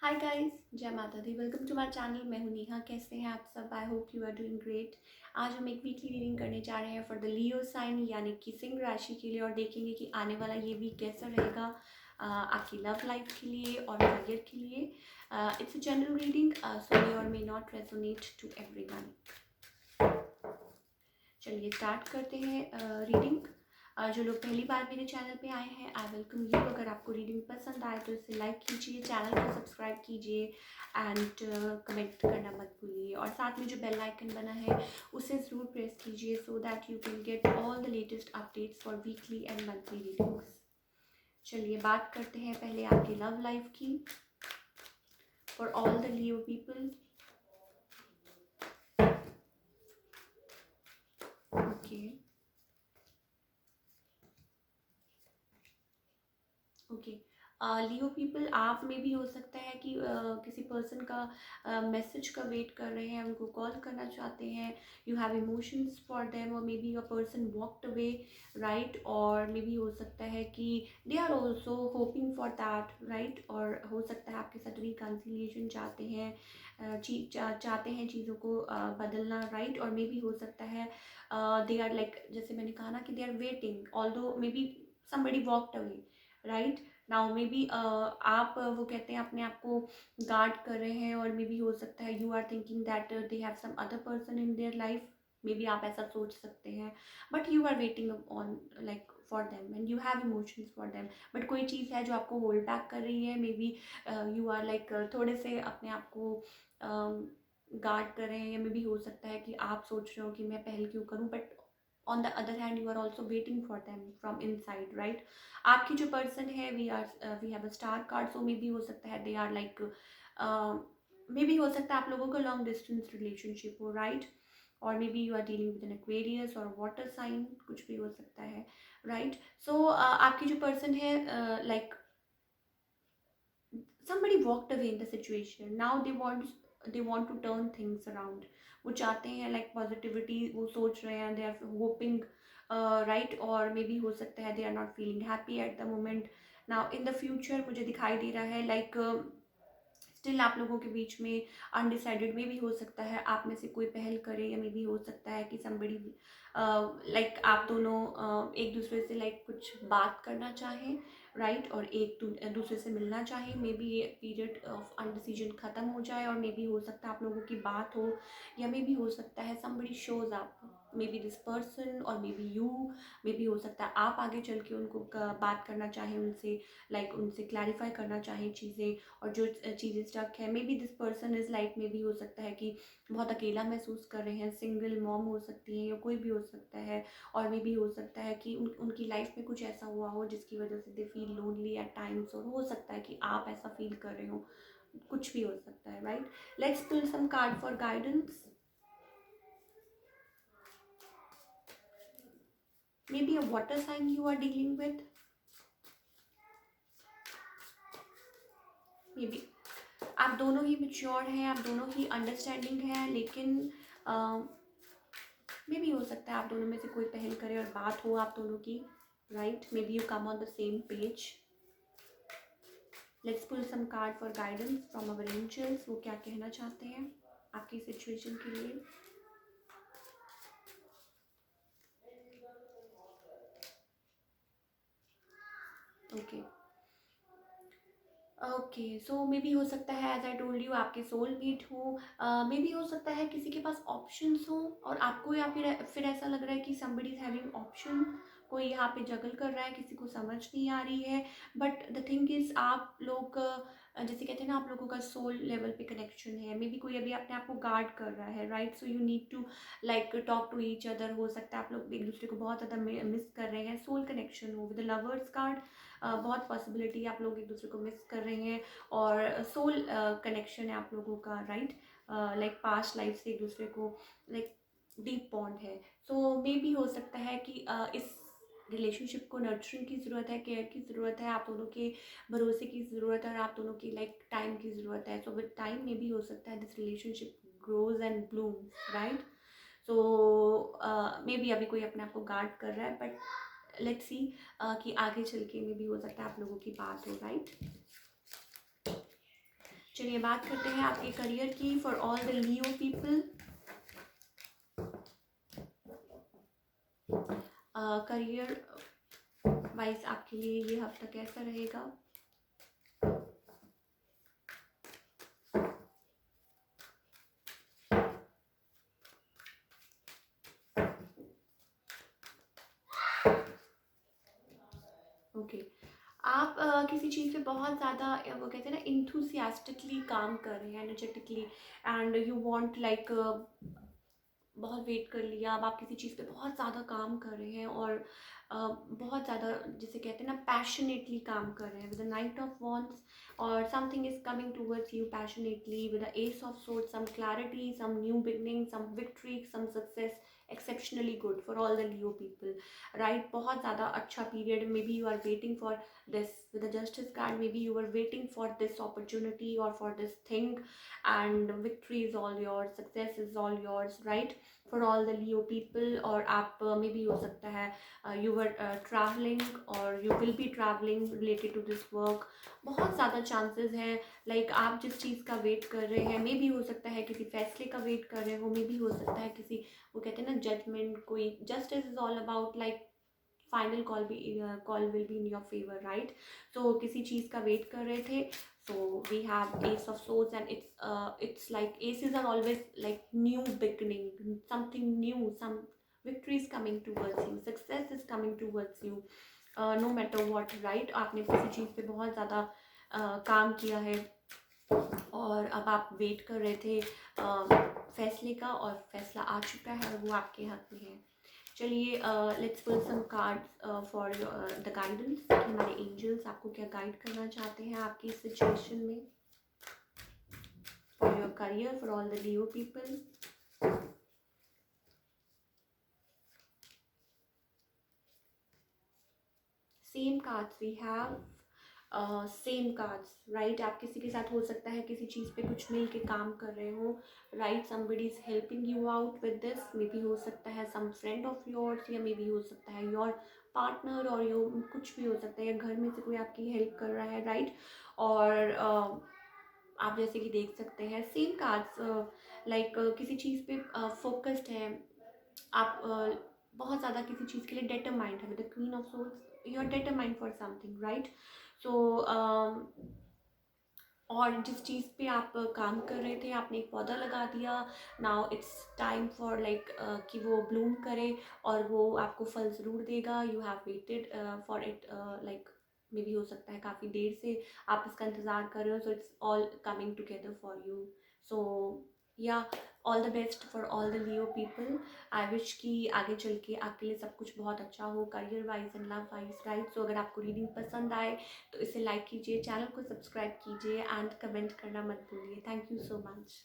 हाय guys, जय माता दी। Welcome to my channel. मैं हूं नेहा। कैसे हैं आप सब? I hope you are doing great. आज हम एक वीकली रीडिंग करने जा रहे हैं फॉर द लियो साइन यानी कि सिंह राशि के लिए, और देखेंगे कि आने वाला ये वीक कैसा रहेगा आपकी लव लाइफ के लिए और करियर के लिए। It's a general reading, so may और may not resonate to everyone. चलिए स्टार्ट करते हैं रीडिंग। जो लोग पहली बार मेरे चैनल पे आए हैं, आई वेलकम यू। अगर आपको रीडिंग पसंद आए तो इसे लाइक कीजिए, चैनल को सब्सक्राइब कीजिए एंड कमेंट करना मत भूलिए, और साथ में जो बेल आइकन बना है उसे ज़रूर प्रेस कीजिए so that you can get all the latest updates for weekly and monthly readings. चलिए बात करते हैं पहले आपकी लव लाइफ की for all the Leo people. Okay okay. Leo people, आप में भी हो सकता है कि किसी पर्सन का मैसेज का वेट कर रहे हैं, उनको कॉल करना चाहते हैं। You have emotions for them, और maybe a person walked away, right. और मे बी हो सकता है कि they are also hoping for that, right. और हो सकता है आपके साथ रिकन्सिलिएशन चाहते हैं, चाहते हैं चीज़ों को बदलना, राइट। और मे बी हो सकता है दे आर लाइक, जैसे मैंने कहा ना कि they are waiting, although maybe somebody walked away, right now. Maybe आप वो कहते हैं अपने आप को गार्ड कर रहे हैं, और मे बी हो सकता है you are thinking that they have some other person in their life. Maybe आप ऐसा सोच सकते हैं, but you are waiting on like for them and you have emotions for them. But कोई चीज़ है जो आपको होल्ड बैक कर रही है। Maybe you are like थोड़े से अपने आप को गार्ड कर रहे हैं, या मे बी हो सकता है कि आप सोच रहे हो कि मैं पहल क्यों करूं, but on the other hand you are also waiting for them from inside, right. आपकी जो पर्सन है, we have a star card, so maybe हो सकता है they are like, maybe हो सकता है आप लोगों का लॉन्ग डिस्टेंस रिलेशनशिप हो, राइट। और maybe you are dealing with an Aquarius और वाटर साइन, कुछ भी हो सकता है, राइट। सो आपकी जो पर्सन है, like somebody walked away in the situation. Now they want to turn things around. वो चाहते हैं लाइक पॉजिटिविटी, वो सोच रहे हैं, दे आर होपिंग, राइट। और मे बी हो सकता है they are not feeling happy at the moment. Now in the future मुझे दिखाई दे रहा है लाइक स्टिल आप लोगों के बीच में अनडिसाइडेड में भी हो सकता है आप में से कोई पहल करे, या मे बी हो सकता है कि समबड़ी लाइक आप दोनों एक दूसरे से लाइक कुछ बात करना चाहें, राइट। और एक दूसरे से मिलना चाहें। मे बी ये पीरियड ऑफ अनडिसीजन ख़त्म हो जाए, और मे बी हो सकता है आप लोगों की बात हो, या मे बी हो सकता है समबड़ी शोज आप, मे बी दिस पर्सन और maybe you, may be हो सकता है आप आगे चल के उनको बात करना चाहें उनसे, लाइक उनसे क्लैरिफाई करना चाहें चीज़ें। और जो चीज़ें स्टक है, may be this person is like, maybe हो सकता है कि बहुत अकेला महसूस कर रहे हैं, सिंगल मॉम हो सकती है या कोई भी हो सकता है। और मे बी हो सकता है कि उनकी लाइफ में कुछ ऐसा हुआ हो जिसकी वजह से they feel lonely at times, और हो सकता है कि आप ऐसा फील कर रहे हो, कुछ भी हो सकता है, right. Let's pull some card for guidance. Maybe a water sign you are dealing with, maybe आप दोनों ही मेच्योर हैं, आप दोनों ही अंडरस्टैंडिंग हैं, लेकिन मे बी हो सकता है आप दोनों में से कोई पहल करे और बात हो आप दोनों की, right. Maybe you come on the same page. Let's pull some card for guidance from our angels. वो क्या कहना चाहते हैं आपकी सिचुएशन के लिए। Okay okay, so maybe हो सकता है एज आई टोल्ड यू आपके सोलमेट हो, मे बी हो सकता है किसी के पास ऑप्शंस हो और आपको, या फिर ऐसा लग रहा है कि समबडी इज हैविंग ऑप्शन। कोई यहाँ पे जगल कर रहा है, किसी को समझ नहीं आ रही है, बट द थिंग इज आप लोग जैसे कहते हैं ना, आप लोगों का सोल लेवल पे कनेक्शन है। मे बी कोई अभी अपने आप को गार्ड कर रहा है, right. So you need to like talk to each other. हो सकता है आप लोग एक दूसरे को बहुत ज़्यादा मिस कर रहे हैं, सोल कनेक्शन हो विद लवर्स कार्ड। बहुत पॉसिबिलिटी आप लोग एक दूसरे को मिस कर रहे हैं, और सोल कनेक्शन है आप लोगों का, राइट। लाइक पास्ट लाइफ से एक दूसरे को लाइक डीप बॉन्ड है। सो मे बी हो सकता है कि इस रिलेशनशिप को नर्चरिंग की ज़रूरत है, केयर की ज़रूरत है, आप दोनों के भरोसे की ज़रूरत है, और आप दोनों की लाइक टाइम की ज़रूरत है। So with time maybe हो सकता है this relationship grows and blooms, right. So maybe अभी कोई अपने आप को गार्ड कर रहा है, बट लेट्स सी कि आगे चल के में भी हो सकता है आप लोगों की बात हो, राइट। चलिए बात करते हैं आपके करियर की for all the Leo people. Career wise आपके लिए ये हफ्ता कैसा रहेगा? ओके। आप किसी चीज़ पे बहुत ज़्यादा वो कहते हैं ना इंथुसियास्टिकली काम कर रहे हैं, energetically, and you want like बहुत वेट कर लिया, अब आप किसी चीज़ पे बहुत ज़्यादा काम कर रहे हैं और बहुत ज़्यादा जिसे कहते हैं ना पैशनेटली काम कर रहे हैं with the knight of wands, और something is coming towards you passionately with the ace of swords, some clarity, some new beginning, some victory, some success, exceptionally good for all the Leo people, right? बहुत ज़्यादा अच्छा period, maybe you are waiting for this with the justice card, maybe you were waiting for this opportunity or for this thing, and victory is all yours, success is all yours, right? For all the Leo people. और आप maybe हो सकता है you were travelling और you will be travelling related to this work. बहुत ज़्यादा chances हैं like आप जिस चीज़ का वेट कर रहे हैं, मे बी हो सकता है किसी फैसले का वेट कर रहे हो, मे बी हो सकता है किसी वो कहते हैं ना जजमेंट, कोई justice is all about like final call will be in your favour, right? तो किसी चीज़ का वेट कर रहे थे, so we have ace of swords, and it's like aces are always like new beginning, something new, some victory is coming towards you, success is coming towards you, no matter what, right? आपने किसी चीज़ पे बहुत ज़्यादा काम किया है और अब आप वेट कर रहे थे फैसले का, और फैसला आ चुका है और वो आपके हक में है। चलिए let's pull some cards for the guidance कि हमारे एंजल्स आपको क्या गाइड करना चाहते हैं आपकी सिचुएशन में, for your career, for all the Leo people. Same cards we have, same cards, right? आप किसी के साथ हो सकता है किसी चीज़ पे कुछ मिल के काम कर रहे हो, right? Somebody is helping you out with this, may be हो सकता है सम फ्रेंड ऑफ योर्स, या मे बी हो सकता है योर पार्टनर, और योर कुछ भी हो सकता है, या घर में से कोई आपकी हेल्प कर रहा है, राइट? और आप जैसे कि देख सकते हैं सेम कार्ड्स लाइक किसी चीज़ पे फोकस्ड है आप, बहुत ज़्यादा किसी चीज़ के लिए डेटरमाइंड है with the queen of souls, you are determined for something, right? So और जिस चीज़ पे आप काम कर रहे थे, आपने एक पौधा लगा दिया, now it's time for like कि वो ब्लूम करे और वो आपको फल ज़रूर देगा। You have waited for it like maybe हो सकता है काफ़ी देर से आप इसका इंतज़ार कर रहे हो, so it's all coming together for you. So yeah all the best for all the Leo people. I wish कि आगे चल के आपके लिए सब कुछ बहुत अच्छा हो, career wise and love wise, right? So अगर आपको रीडिंग पसंद आए तो इसे लाइक कीजिए, चैनल को सब्सक्राइब कीजिए, एंड कमेंट करना मत भूलिए। Thank you so much.